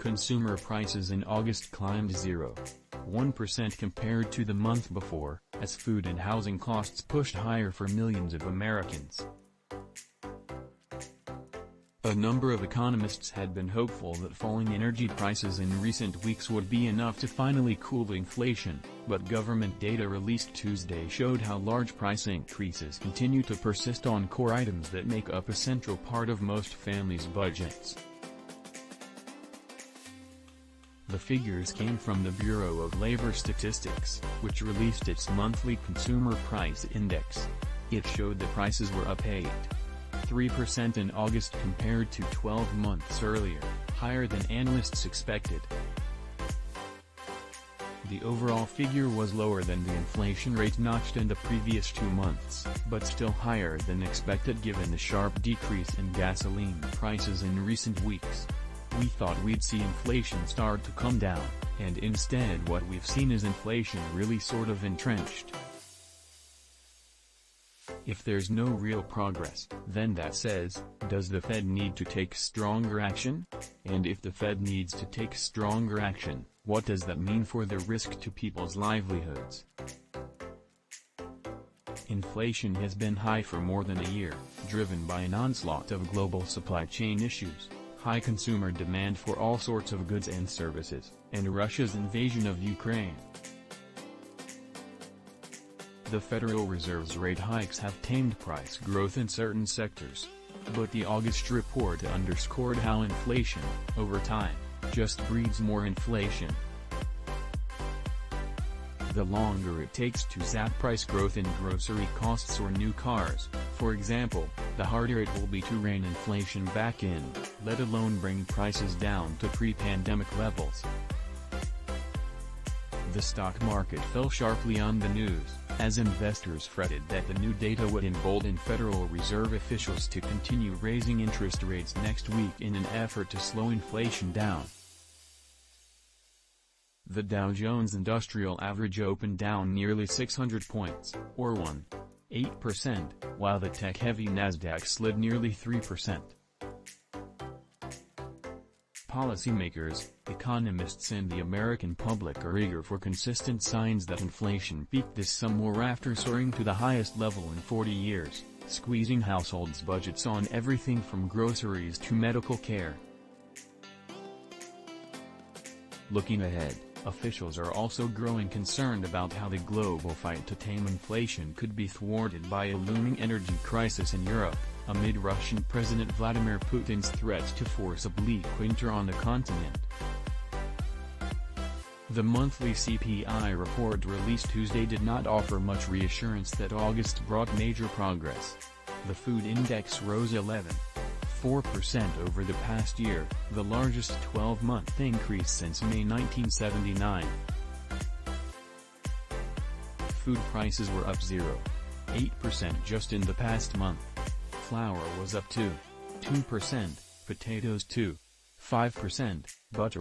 Consumer prices in August climbed 0.1% compared to the month before, as food and housing costs pushed higher for millions of Americans. A number of economists had been hopeful that falling energy prices in recent weeks would be enough to finally cool inflation, but government data released Tuesday showed how large price increases continue to persist on core items that make up a central part of most families' budgets. The figures came from the Bureau of Labor Statistics, which released its monthly Consumer Price Index. It showed that prices were up 8.3% in August compared to 12 months earlier, higher than analysts expected. The overall figure was lower than the inflation rate notched in the previous 2 months, but still higher than expected given the sharp decrease in gasoline prices in recent weeks. We thought we'd see inflation start to come down, and instead what we've seen is inflation really sort of entrenched. If there's no real progress, then that says, does the Fed need to take stronger action? And if the Fed needs to take stronger action, what does that mean for the risk to people's livelihoods? Inflation has been high for more than a year, driven by an onslaught of global supply chain issues, high consumer demand for all sorts of goods and services, and Russia's invasion of Ukraine. The Federal Reserve's rate hikes have tamed price growth in certain sectors. But the August report underscored how inflation, over time, just breeds more inflation. The longer it takes to zap price growth in grocery costs or new cars, for example, the harder it will be to rein inflation back in, let alone bring prices down to pre-pandemic levels. The stock market fell sharply on the news, as investors fretted that the new data would embolden Federal Reserve officials to continue raising interest rates next week in an effort to slow inflation down. The Dow Jones Industrial Average opened down nearly 600 points, or 1.8%, while the tech-heavy Nasdaq slid nearly 3%. Policymakers, economists and the American public are eager for consistent signs that inflation peaked this summer after soaring to the highest level in 40 years, squeezing households' budgets on everything from groceries to medical care. Looking ahead, officials are also growing concerned about how the global fight to tame inflation could be thwarted by a looming energy crisis in Europe, amid Russian President Vladimir Putin's threats to force a bleak winter on the continent. The monthly CPI report released Tuesday did not offer much reassurance that August brought major progress. The food index rose 11.4% over the past year, the largest 12-month increase since May 1979. Food prices were up 0.8% just in the past month. Flour was up 2%, potatoes 2.5%, butter